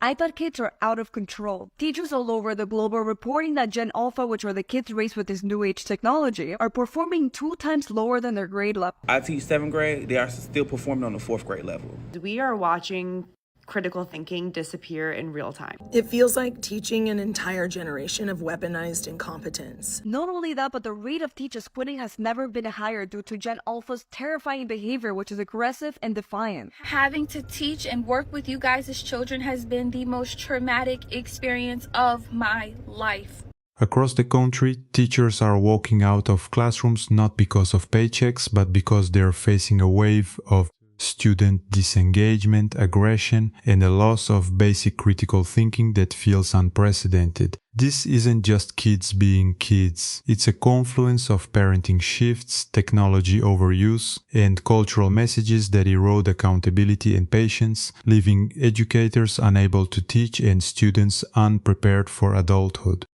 iPad kids are out of control. Teachers all over the globe are reporting that Gen Alpha, which are the kids raised with this new age technology, are performing 2 times lower than their grade level. I teach 7th grade. They are still performing on the 4th grade level. We are watching critical thinking disappear in real time. It feels like teaching an entire generation of weaponized incompetence. Not only that, but the rate of teachers quitting has never been higher due to Gen Alpha's terrifying behavior, which is aggressive and defiant. Having to teach and work with you guys as children has been the most traumatic experience of my life. Across the country, teachers are walking out of classrooms not because of paychecks, but because they're facing a wave of student disengagement, aggression, and a loss of basic critical thinking that feels unprecedented. This isn't just kids being kids. It's a confluence of parenting shifts, technology overuse, and cultural messages that erode accountability and patience, leaving educators unable to teach and students unprepared for adulthood.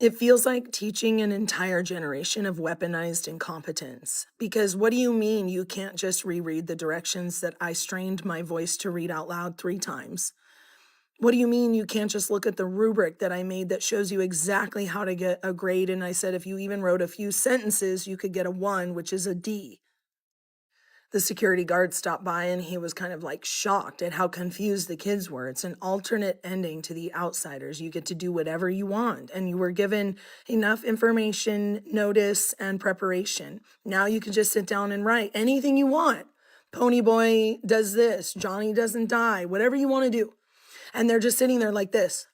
It feels like teaching an entire generation of weaponized incompetence. Because what do you mean you can't just reread the directions that I strained my voice to read out loud 3 times? What do you mean you can't just look at the rubric that I made that shows you exactly how to get a grade? And I said if you even wrote a few sentences, you could get a 1, which is a D. The security guard stopped by and he was kind of like shocked at how confused the kids were. It's an alternate ending to The Outsiders. You get to do whatever you want, and you were given enough information, notice, and preparation. Now you can just sit down and write anything you want. Ponyboy does this, Johnny doesn't die, whatever you want to do. And they're just sitting there like this.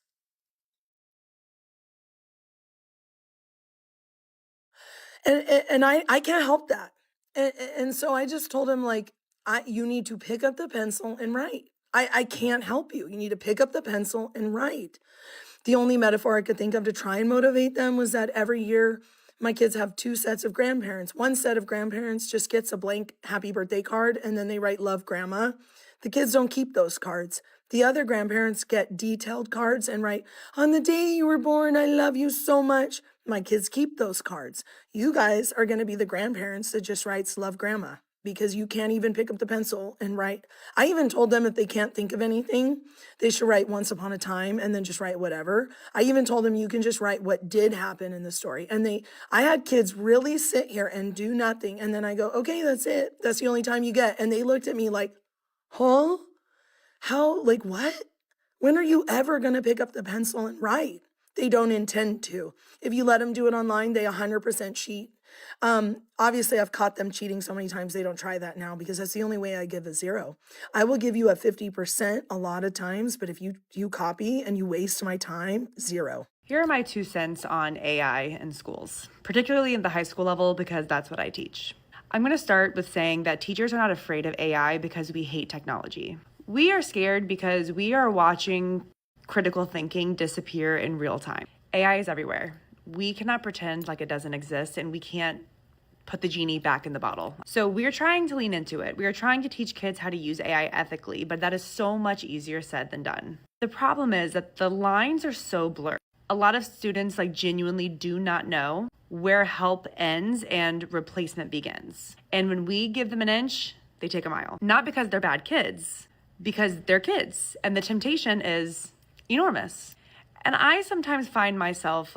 And I can't help that. And so I just told him, like, you need to pick up the pencil and write. I can't help you. You need to pick up the pencil and write. The only metaphor I could think of to try and motivate them was that every year my kids have 2 sets of grandparents. One set of grandparents just gets a blank happy birthday card and then they write love grandma. The kids don't keep those cards. The other grandparents get detailed cards and write, on the day you were born, I love you so much. My kids keep those cards. You guys are going to be the grandparents that just writes love grandma because you can't even pick up the pencil and write. I even told them if they can't think of anything, they should write once upon a time and then just write whatever. I even told them you can just write what did happen in the story. And I had kids really sit here and do nothing. And then I go, okay, that's it. That's the only time you get. And they looked at me like, huh? How, like what? When are you ever going to pick up the pencil and write? They don't intend to. If you let them do it online, they 100% cheat. Obviously, I've caught them cheating so many times, they don't try that now because that's the only way I give a 0. I will give you a 50% a lot of times, but if you copy and you waste my time, 0. Here are my 2 cents on AI in schools, particularly in the high school level because that's what I teach. I'm going to start with saying that teachers are not afraid of AI because we hate technology. We are scared because we are watching critical thinking disappear in real time. AI is everywhere. We cannot pretend like it doesn't exist, and we can't put the genie back in the bottle. So we're trying to lean into it. We are trying to teach kids how to use AI ethically, but that is so much easier said than done. The problem is that the lines are so blurred. A lot of students genuinely do not know where help ends and replacement begins. And when we give them an inch, they take a mile. Not because they're bad kids, because they're kids, and the temptation is enormous. And I sometimes find myself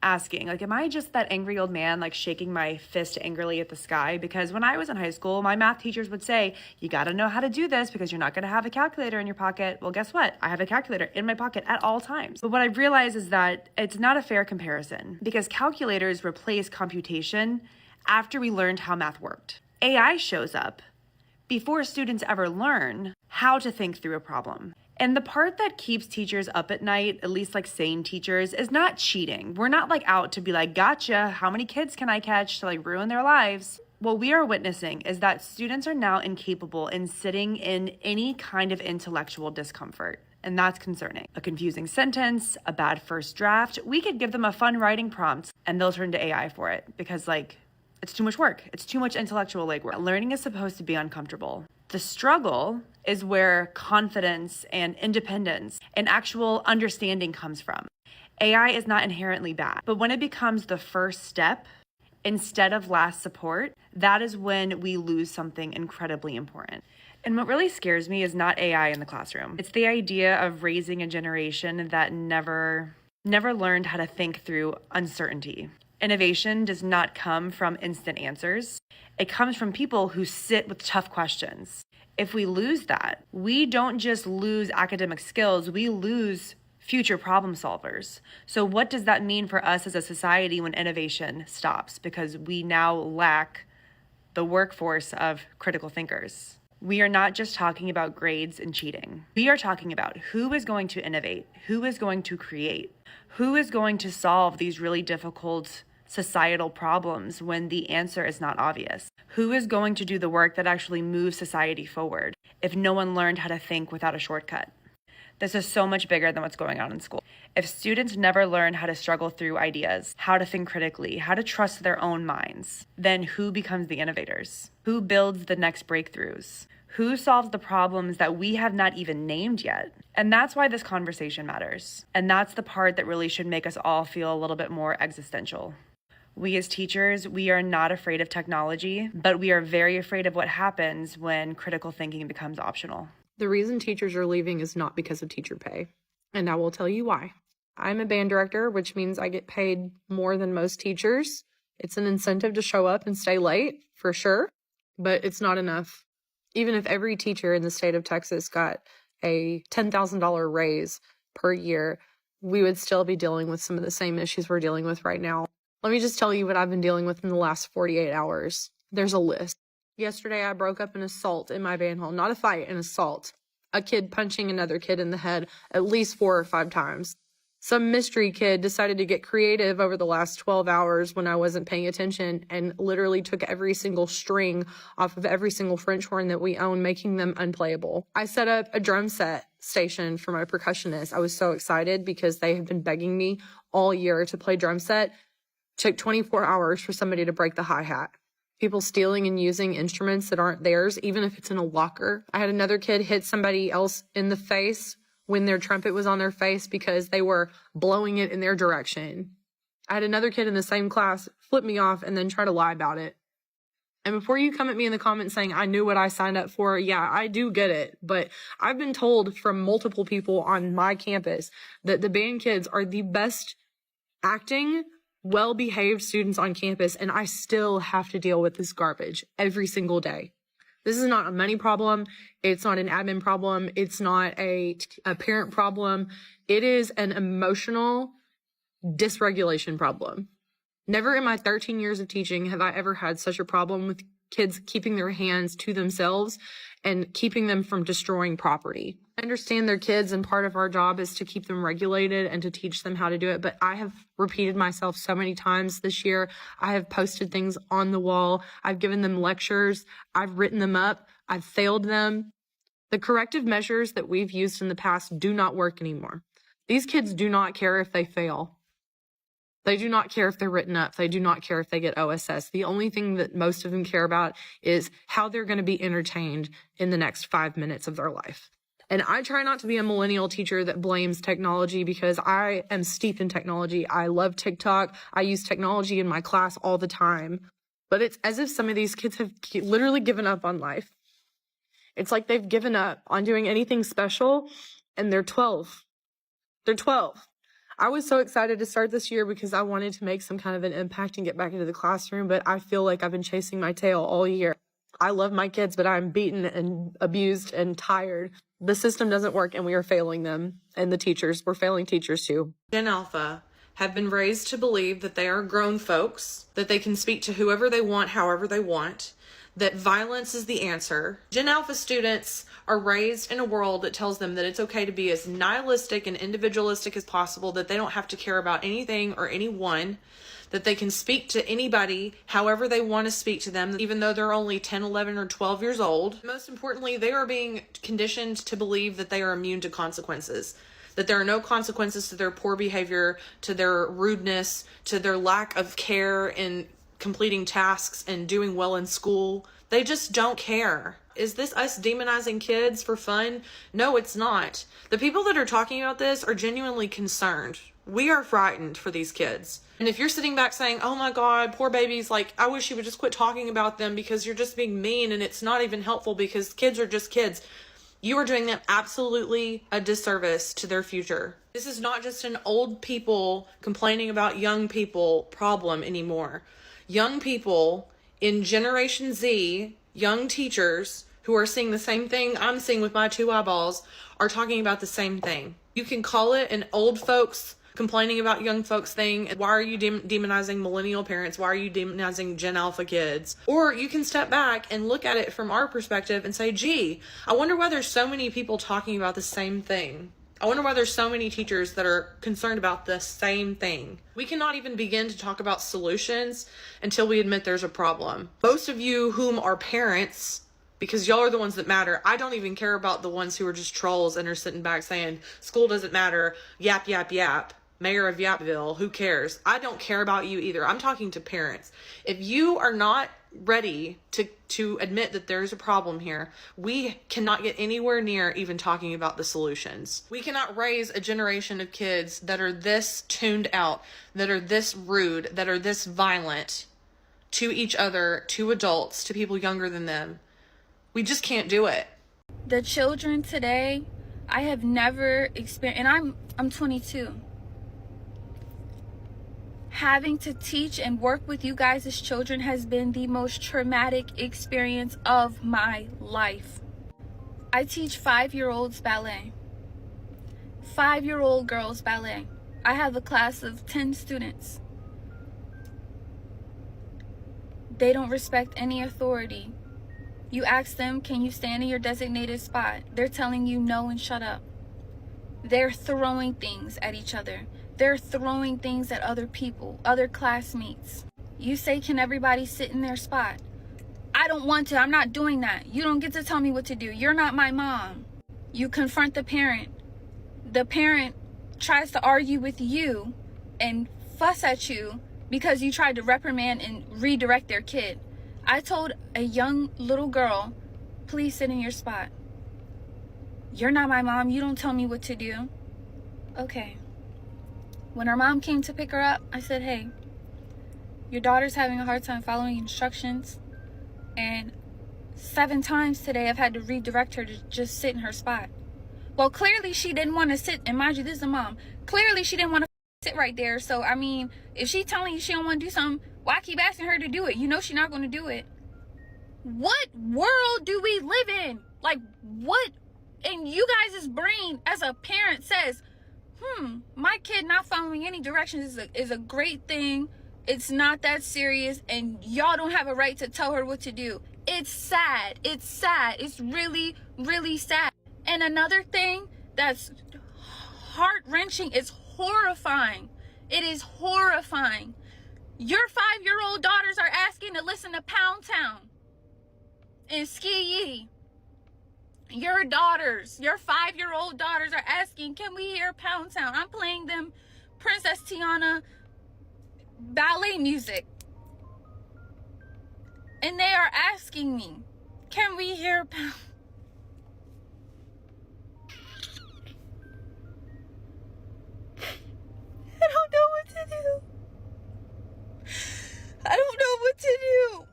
asking, am I just that angry old man shaking my fist angrily at the sky? Because when I was in high school, my math teachers would say, you got to know how to do this because you're not going to have a calculator in your pocket. Well, guess what? I have a calculator in my pocket at all times. But what I've realized is that it's not a fair comparison because calculators replace computation after we learned how math worked. AI shows up before students ever learn how to think through a problem. And the part that keeps teachers up at night, at least sane teachers, is not cheating. We're not out to be gotcha, how many kids can I catch to ruin their lives? What we are witnessing is that students are now incapable in sitting in any kind of intellectual discomfort. And that's concerning. A confusing sentence, a bad first draft, we could give them a fun writing prompt and they'll turn to AI for it because it's too much work. It's too much intellectual legwork. Learning is supposed to be uncomfortable. The struggle is where confidence and independence and actual understanding comes from. AI is not inherently bad, but when it becomes the first step instead of last support, that is when we lose something incredibly important. And what really scares me is not AI in the classroom. It's the idea of raising a generation that never learned how to think through uncertainty. Innovation does not come from instant answers. It comes from people who sit with tough questions. If we lose that, we don't just lose academic skills, we lose future problem solvers. So what does that mean for us as a society when innovation stops? Because we now lack the workforce of critical thinkers. We are not just talking about grades and cheating. We are talking about who is going to innovate, who is going to create, who is going to solve these really difficult societal problems when the answer is not obvious. Who is going to do the work that actually moves society forward if no one learned how to think without a shortcut? This is so much bigger than what's going on in school. If students never learn how to struggle through ideas, how to think critically, how to trust their own minds, then who becomes the innovators? Who builds the next breakthroughs? Who solves the problems that we have not even named yet? And that's why this conversation matters. And that's the part that really should make us all feel a little bit more existential. We as teachers, we are not afraid of technology, but we are very afraid of what happens when critical thinking becomes optional. The reason teachers are leaving is not because of teacher pay, and I will tell you why. I'm a band director, which means I get paid more than most teachers. It's an incentive to show up and stay late, for sure, but it's not enough. Even if every teacher in the state of Texas got a $10,000 raise per year, we would still be dealing with some of the same issues we're dealing with right now. Let me just tell you what I've been dealing with in the last 48 hours. There's a list. Yesterday, I broke up an assault in my band hall. Not a fight, an assault. A kid punching another kid in the head at least 4 or 5 times. Some mystery kid decided to get creative over the last 12 hours when I wasn't paying attention and literally took every single string off of every single French horn that we own, making them unplayable. I set up a drum set station for my percussionist. I was so excited because they have been begging me all year to play drum set. Took 24 hours for somebody to break the hi-hat. People stealing and using instruments that aren't theirs, even if it's in a locker. I had another kid hit somebody else in the face when their trumpet was on their face because they were blowing it in their direction. I had another kid in the same class flip me off and then try to lie about it. And before you come at me in the comments saying I knew what I signed up for, yeah, I do get it. But I've been told from multiple people on my campus that the band kids are the best acting, well-behaved students on campus, and I still have to deal with this garbage every single day. This is not a money problem. It's not an admin problem. It's not a parent problem. It is an emotional dysregulation problem. Never in my 13 years of teaching have I ever had such a problem with kids keeping their hands to themselves and keeping them from destroying property. I understand they're kids and part of our job is to keep them regulated and to teach them how to do it. But I have repeated myself so many times this year. I have posted things on the wall. I've given them lectures. I've written them up. I've failed them. The corrective measures that we've used in the past do not work anymore. These kids do not care if they fail. They do not care if they're written up. They do not care if they get OSS. The only thing that most of them care about is how they're going to be entertained in the next 5 minutes of their life. And I try not to be a millennial teacher that blames technology because I am steeped in technology. I love TikTok. I use technology in my class all the time. But it's as if some of these kids have literally given up on life. It's like they've given up on doing anything special, and they're 12. They're 12. I was so excited to start this year because I wanted to make some kind of an impact and get back into the classroom, but I feel like I've been chasing my tail all year. I love my kids, but I'm beaten and abused and tired. The system doesn't work and we are failing them. And the teachers, we're failing teachers too. Gen Alpha have been raised to believe that they are grown folks, that they can speak to whoever they want, however they want, that violence is the answer. Gen Alpha students are raised in a world that tells them that it's okay to be as nihilistic and individualistic as possible, that they don't have to care about anything or anyone, that they can speak to anybody however they want to speak to them, even though they're only 10, 11, or 12 years old. Most importantly, they are being conditioned to believe that they are immune to consequences, that there are no consequences to their poor behavior, to their rudeness, to their lack of care in completing tasks and doing well in school. They just don't care. Is this us demonizing kids for fun? No, it's not. The people that are talking about this are genuinely concerned. We are frightened for these kids. And if you're sitting back saying, oh my God, poor babies, like, I wish you would just quit talking about them because you're just being mean and it's not even helpful because kids are just kids, you are doing them absolutely a disservice to their future. This is not just an old people complaining about young people problem anymore. Young people in Generation Z, young teachers who are seeing the same thing I'm seeing with my 2 eyeballs, are talking about the same thing. You can call it an old folks complaining about young folks thing. Why are you demonizing millennial parents? Why are you demonizing Gen Alpha kids? Or you can step back and look at it from our perspective and say, gee, I wonder why there's so many people talking about the same thing. I wonder why there's so many teachers that are concerned about the same thing. We cannot even begin to talk about solutions until we admit there's a problem. Most of you whom are parents, because y'all are the ones that matter. I don't even care about the ones who are just trolls and are sitting back saying, school doesn't matter, yap, yap, yap. Mayor of Yapville, who cares? I don't care about you either. I'm talking to parents. If you are not ready to admit that there's a problem here, we cannot get anywhere near even talking about the solutions. We cannot raise a generation of kids that are this tuned out, that are this rude, that are this violent to each other, to adults, to people younger than them. We just can't do it. The children today, I have never experienced, and I'm 22. Having to teach and work with you guys as children has been the most traumatic experience of my life. I teach 5-year-olds ballet, 5-year-old girls ballet. I have a class of 10 students. They don't respect any authority. You ask them, can you stand in your designated spot? They're telling you no and shut up. They're throwing things at each other. They're throwing things at other people, other classmates. You say, can everybody sit in their spot? I don't want to. I'm not doing that. You don't get to tell me what to do. You're not my mom. You confront the parent. The parent tries to argue with you and fuss at you because you tried to reprimand and redirect their kid. I told a young little girl, please sit in your spot. You're not my mom. You don't tell me what to do. Okay. When her mom came to pick her up, I said, hey, your daughter's having a hard time following instructions. And 7 times today, I've had to redirect her to just sit in her spot. Well, clearly she didn't want to sit. And mind you, this is a mom. Clearly she didn't want to sit right there. So, I mean, if she's telling you she don't want to do something, why keep asking her to do it? You know she's not going to do it. What world do we live in? Like, what in you guys' brain as a parent says, my kid not following any directions is a great thing. It's not that serious, and y'all don't have a right to tell her what to do. It's sad. It's sad. It's really, really sad. And another thing that's heart-wrenching is horrifying. It is horrifying. Your 5-year-old daughters are asking to listen to Pound Town and Ski Yee. Your daughters, your 5-year-old daughters are asking, can we hear Pound Town? I'm playing them Princess Tiana ballet music. And they are asking me, can we hear Pound? I don't know what to do. I don't know what to do.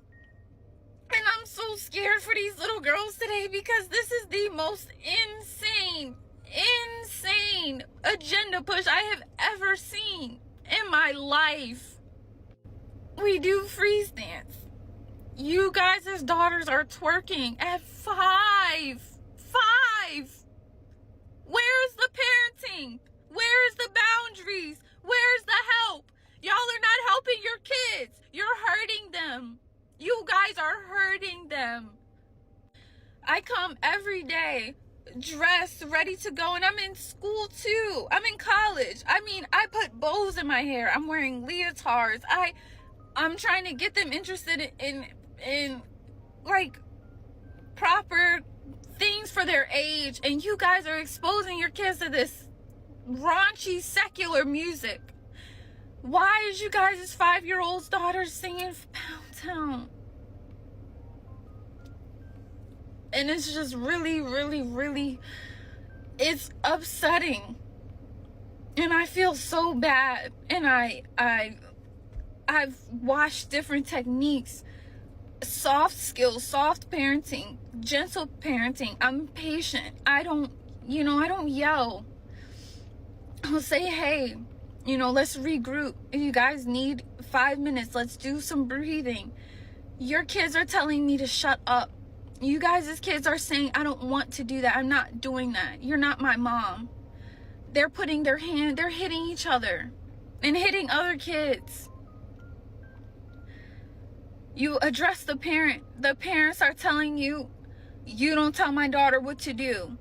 And I'm so scared for these little girls today because this is the most insane agenda push I have ever seen in my life. We do freeze dance. You guys' daughters are twerking at 5. Where's the parenting? Where's the boundaries? Where's the help? Y'all are not helping your kids. You're hurting them. You guys are hurting them. I come every day dressed, ready to go, and I'm in school too. I'm in college. I mean, I put bows in my hair. I'm wearing leotards. I'm trying to get them interested in like proper things for their age, and you guys are exposing your kids to this raunchy secular music. Why is you guys' 5-year-old's daughter singing Pound Town? And it's just really, really, really, it's upsetting. And I feel so bad. And I've watched different techniques, soft skills, soft parenting, gentle parenting. I'm patient. I don't yell. I'll say, hey, let's regroup. If you guys need 5 minutes, let's do some breathing. Your kids are telling me to shut up. You guys' kids are saying, I don't want to do that. I'm not doing that. You're not my mom. They're putting they're hitting each other and hitting other kids. You address the parent. The parents are telling you, you don't tell my daughter what to do.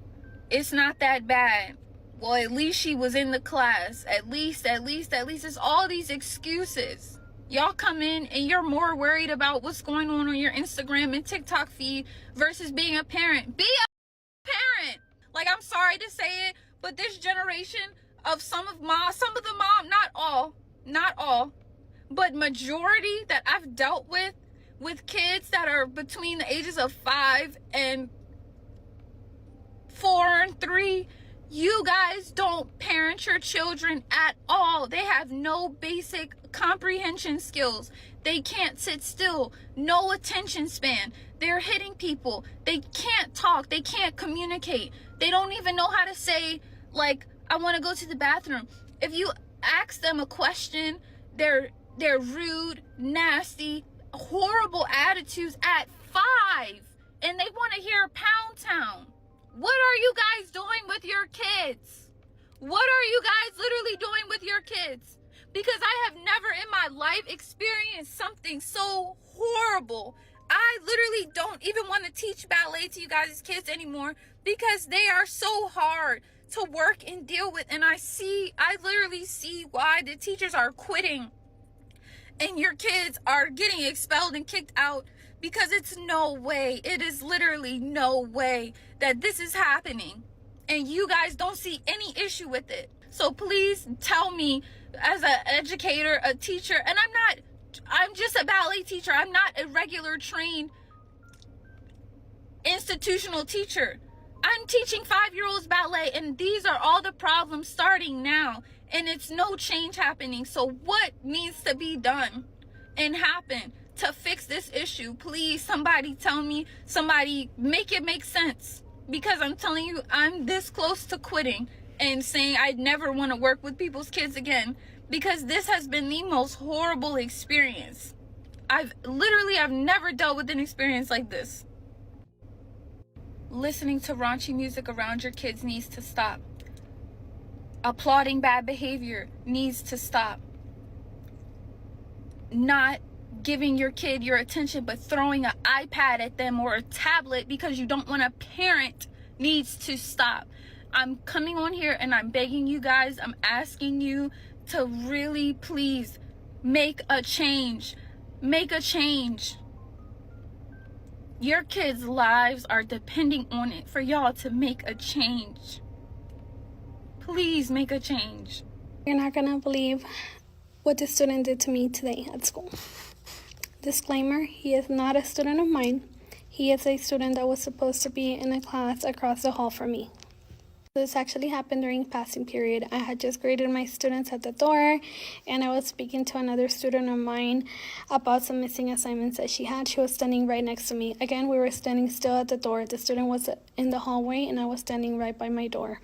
It's not that bad. Well, at least she was in the class. At least. It's all these excuses. Y'all come in and you're more worried about what's going on your Instagram and TikTok feed versus being a parent. Be a parent. Like, I'm sorry to say it, but this generation of some of the mom, not all, but majority that I've dealt with kids that are between the ages of 5 and 4 and 3, you guys don't parent your children at all. They have no basic comprehension skills. They can't sit still. No attention span. They're hitting people. They can't talk. They can't communicate. They don't even know how to say, like, I want to go to the bathroom. If you ask them a question, they're rude, nasty, horrible attitudes at 5, and they want to hear Pound Town. What are you guys doing with your kids? What are you guys literally doing with your kids? Because I have never in my life experienced something so horrible. I literally don't even want to teach ballet to you guys' kids anymore because they are so hard to work and deal with. And I literally see why the teachers are quitting and your kids are getting expelled and kicked out, because it's no way, it is literally no way that this is happening. And you guys don't see any issue with it. So please tell me, as an educator, a teacher, and I'm just a ballet teacher. I'm not a regular trained institutional teacher. I'm teaching 5-year-olds ballet, and these are all the problems starting now, and it's no change happening. So what needs to be done and happen to fix this issue? Please, somebody tell me, somebody make it make sense, because I'm telling you, I'm this close to quitting and saying I'd never want to work with people's kids again, because this has been the most horrible experience. I've never dealt with an experience like this. Listening to raunchy music around your kids needs to stop. Applauding bad behavior needs to stop. Not giving your kid your attention but throwing an iPad at them or a tablet because you don't want to parent needs to stop. I'm coming on here and I'm begging you guys, I'm asking you to really please make a change. Make a change. Your kids' lives are depending on it for y'all to make a change. Please make a change. You're not gonna believe what the student did to me today at school. Disclaimer, he is not a student of mine. He is a student that was supposed to be in a class across the hall from me. This actually happened during passing period. I had just greeted my students at the door, and I was speaking to another student of mine about some missing assignments that she had. She was standing right next to me. Again, we were standing still at the door. The student was in the hallway, and I was standing right by my door.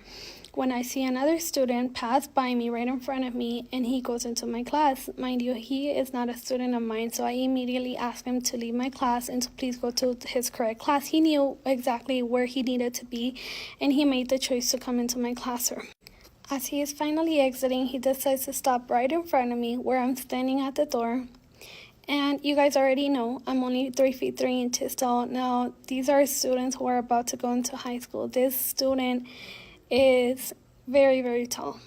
When I see another student pass by me right in front of me, and he goes into my class, mind you, he is not a student of mine, so I immediately asked him to leave my class and to please go to his correct class. He knew exactly where he needed to be, and he made the choice to come into my classroom. As he is finally exiting, he decides to stop right in front of me where I'm standing at the door. And you guys already know I'm only 3 feet 3 inches tall. Now, these are students who are about to go into high school. This student is very, very tall,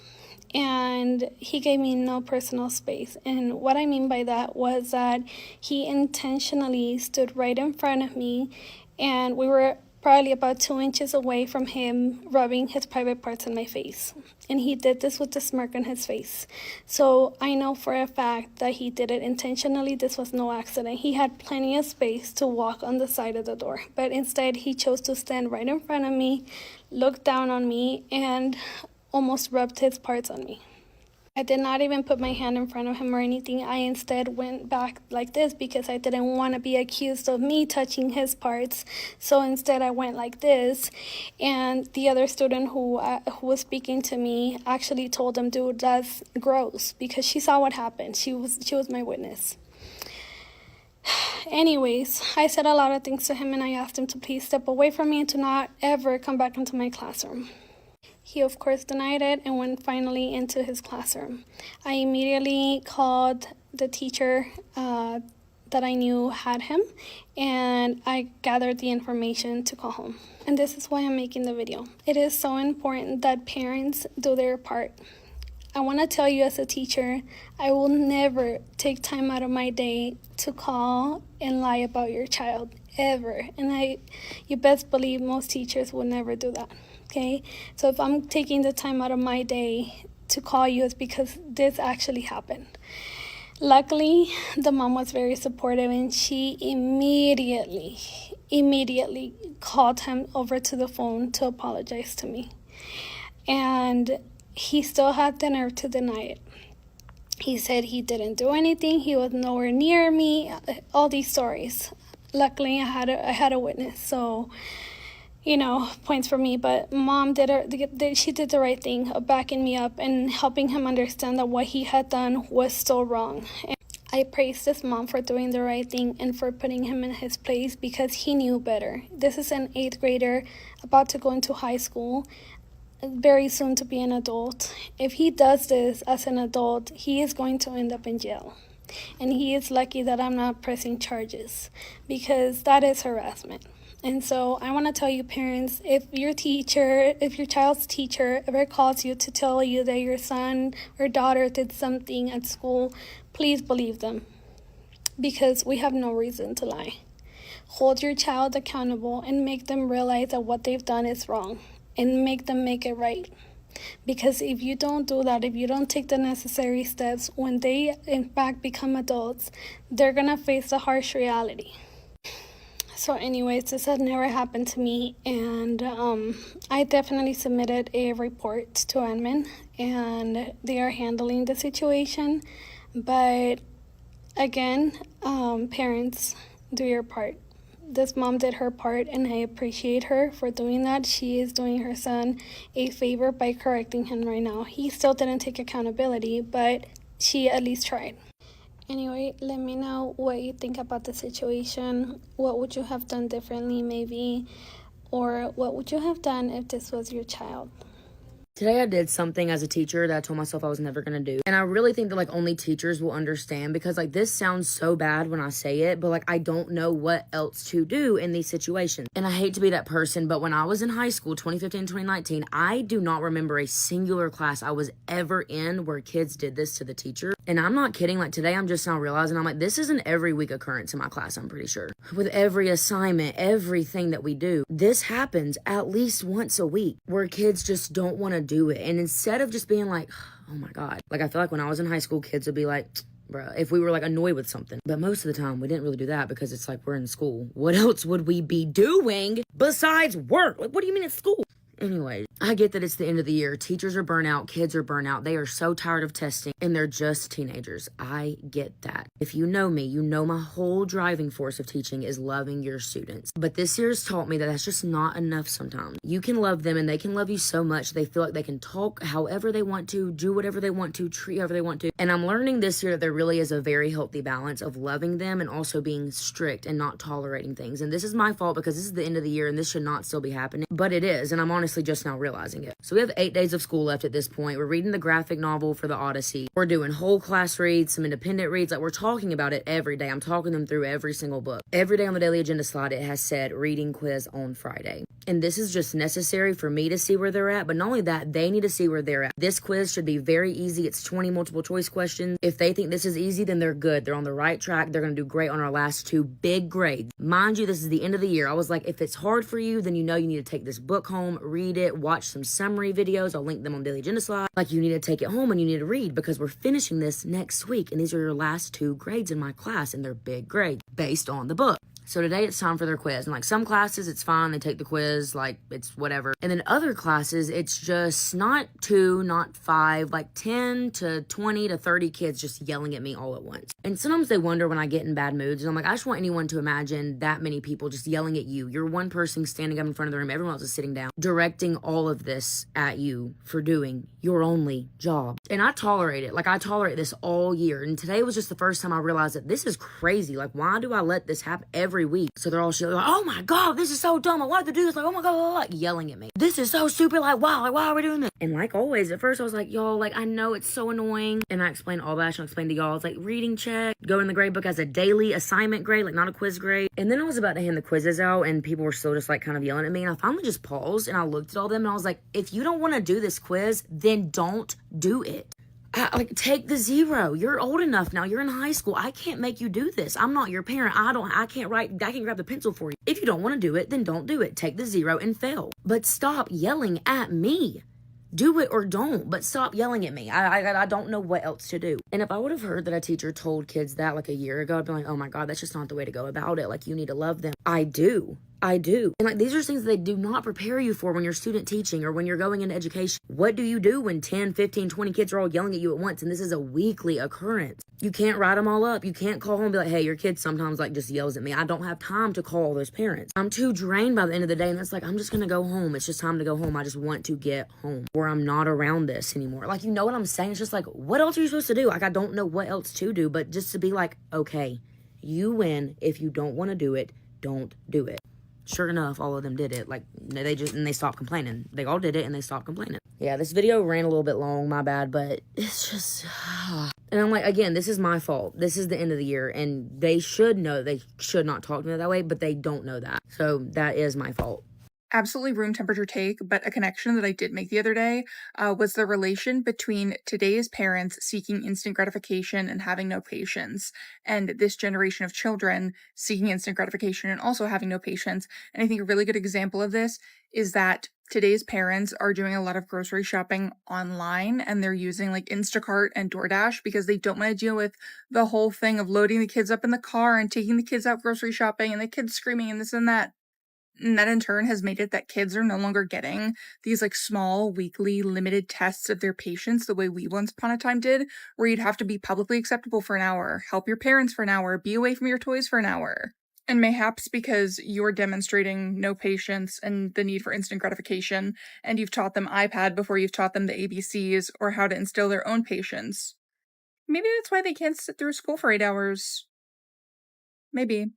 and he gave me no personal space. And what I mean by that was that he intentionally stood right in front of me, and we were probably about 2 inches away from him, rubbing his private parts on my face. And he did this with a smirk on his face. So I know for a fact that he did it intentionally. This was no accident. He had plenty of space to walk on the side of the door, but instead he chose to stand right in front of me, look down on me, and almost rubbed his parts on me. I did not even put my hand in front of him or anything. I instead went back like this because I didn't want to be accused of me touching his parts. So instead I went like this. And the other student who was speaking to me actually told him, dude, that's gross, because she saw what happened. She was my witness. Anyways, I said a lot of things to him, and I asked him to please step away from me and to not ever come back into my classroom. He, of course, denied it and went finally into his classroom. I immediately called the teacher that I knew had him, and I gathered the information to call home. And this is why I'm making the video. It is so important that parents do their part. I want to tell you as a teacher, I will never take time out of my day to call and lie about your child, ever. And you best believe most teachers will never do that. Okay, so if I'm taking the time out of my day to call you, it's because this actually happened. Luckily, the mom was very supportive, and she immediately called him over to the phone to apologize to me. And he still had the nerve to deny it. He said he didn't do anything, he was nowhere near me, all these stories. Luckily, I had a witness, so points for me. But mom she did the right thing of backing me up and helping him understand that what he had done was so wrong. And I praise this mom for doing the right thing and for putting him in his place, because he knew better. This is an 8th grader about to go into high school, very soon to be an adult. If he does this as an adult, he is going to end up in jail. And he is lucky that I'm not pressing charges, because that is harassment. And so I want to tell you, parents, if your child's teacher ever calls you to tell you that your son or daughter did something at school, please believe them, because we have no reason to lie. Hold your child accountable and make them realize that what they've done is wrong, and make them make it right. Because if you don't do that, if you don't take the necessary steps, when they in fact become adults, they're going to face the harsh reality. So anyways, this had never happened to me, and I definitely submitted a report to admin, and they are handling the situation. But again, parents, do your part. This mom did her part, and I appreciate her for doing that. She is doing her son a favor by correcting him right now. He still didn't take accountability, but she at least tried. Anyway, let me know what you think about the situation. What would you have done differently, maybe? Or what would you have done if this was your child? Today I did something as a teacher that I told myself I was never going to do. And I really think that only teachers will understand, because this sounds so bad when I say it, but I don't know what else to do in these situations. And I hate to be that person, but when I was in high school, 2015, 2019, I do not remember a singular class I was ever in where kids did this to the teacher. And I'm not kidding. Today I'm just now realizing, this is an every week occurrence in my class, I'm pretty sure. With every assignment, everything that we do, this happens at least once a week, where kids just don't want to do it. And instead of just being oh my God, I feel when I was in high school, kids would be bruh, if we were annoyed with something. But most of the time we didn't really do that, because it's we're in school. What else would we be doing besides work? What do you mean it's school? Anyway, I get that it's the end of the year. Teachers are burnt out. Kids are burnt out. They are so tired of testing, and they're just teenagers. I get that. If you know me, you know my whole driving force of teaching is loving your students. But this year has taught me that that's just not enough sometimes. You can love them, and they can love you so much. They feel like they can talk however they want to, do whatever they want to, treat however they want to. And I'm learning this year that there really is a very healthy balance of loving them and also being strict and not tolerating things. And this is my fault, because this is the end of the year and this should not still be happening. But it is, and I'm honestly honestly just now realizing it. So we have 8 days of school left at this point. We're reading the graphic novel for the Odyssey. We're doing whole class reads, some independent reads. Like, we're talking about it every day. I'm talking them through every single book. Every day on the daily agenda slide, it has said reading quiz on Friday. And this is just necessary for me to see where they're at. But not only that, they need to see where they're at. This quiz should be very easy. It's 20 multiple choice questions. If they think this is easy, then they're good. They're on the right track. They're going to do great on our last 2 big grades. Mind you, this is the end of the year. I was like, if it's hard for you, then you know you need to take this book home, read it, watch some summary videos. I'll link them on Daily Agenda Slide. Like, you need to take it home and you need to read, because we're finishing this next week. And these are your last 2 grades in my class, and they're big grades based on the book. So today it's time for their quiz. And like, some classes, it's fine. They take the quiz, like, it's whatever. And then other classes, it's just not 2, not 5, like 10 to 20 to 30 kids just yelling at me all at once. And sometimes they wonder when I get in bad moods. And I'm like, I just want anyone to imagine that many people just yelling at you. You're one person standing up in front of the room. Everyone else is sitting down, directing all of this at you for doing your only job. And I tolerate it. Like, I tolerate this all year. And today was just the first time I realized that this is crazy. Like, why do I let this happen every week? So they're all like, oh my God, this is so dumb. I wanted to do this. Like, oh my God, like, yelling at me. This is so stupid. Like, wow, like, why are we doing this? And like always, at first I was like, y'all, like, I know it's so annoying. And I explained all that. I explained to y'all, it's like reading check, go in the grade book as a daily assignment grade, like not a quiz grade. And then I was about to hand the quizzes out and people were still just like kind of yelling at me. And I finally just paused and I looked at all them and I was like, if you don't want to do this quiz, then don't do it. Like, take the 0. You're old enough now. You're in high school. I can't make you do this. I'm not your parent. I can't grab the pencil for you. If you don't want to do it, then don't do it. Take the 0 and fail. But stop yelling at me. Do it or don't, but stop yelling at me. I don't know what else to do. And if I would have heard that a teacher told kids that like a year ago, I'd be like, oh my God, that's just not the way to go about it. Like, you need to love them. I do. And like, these are things that they do not prepare you for when you're student teaching or when you're going into education. What do you do when 10, 15, 20 kids are all yelling at you at once? And this is a weekly occurrence. You can't write them all up. You can't call home and be like, hey, your kid sometimes like just yells at me. I don't have time to call all those parents. I'm too drained by the end of the day. And it's like, I'm just going to go home. It's just time to go home. I just want to get home, or I'm not around this anymore. Like, you know what I'm saying? It's just like, what else are you supposed to do? Like, I don't know what else to do, but just to be like, okay, you win. If you don't want to do it, don't do it. Sure enough, all of them did it. Like, they stopped complaining. They all did it and they stopped complaining. Yeah, this video ran a little bit long, my bad, but it's just, and I'm like, again, this is my fault. This is the end of the year, and they should know they should not talk to me that way, but they don't know that. So that is my fault. Absolutely room temperature take, but a connection that I did make the other day was the relation between today's parents seeking instant gratification and having no patience, and this generation of children seeking instant gratification and also having no patience. And I think a really good example of this is that today's parents are doing a lot of grocery shopping online, and they're using like Instacart and DoorDash because they don't want to deal with the whole thing of loading the kids up in the car and taking the kids out grocery shopping and the kids screaming and this and that. And that in turn has made it that kids are no longer getting these like small weekly limited tests of their patience the way we once upon a time did, where you'd have to be publicly acceptable for an hour, help your parents for an hour, be away from your toys for an hour. And mayhaps because you're demonstrating no patience and the need for instant gratification, and you've taught them iPad before you've taught them the ABCs or how to instill their own patience. Maybe that's why they can't sit through school for 8 hours. Maybe.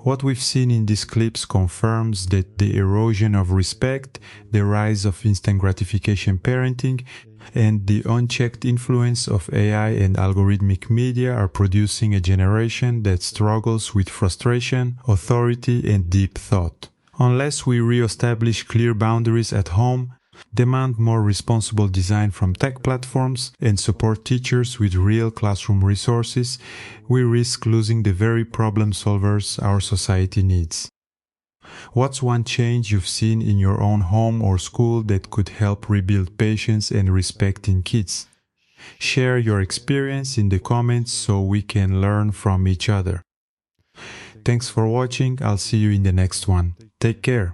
What we've seen in these clips confirms that the erosion of respect, the rise of instant gratification parenting, and the unchecked influence of AI and algorithmic media are producing a generation that struggles with frustration, authority, and deep thought. Unless we re-establish clear boundaries at home, demand more responsible design from tech platforms, and support teachers with real classroom resources, we risk losing the very problem solvers our society needs. What's one change you've seen in your own home or school that could help rebuild patience and respect in kids? Share your experience in the comments so we can learn from each other. Thanks for watching. I'll see you in the next one. Take care.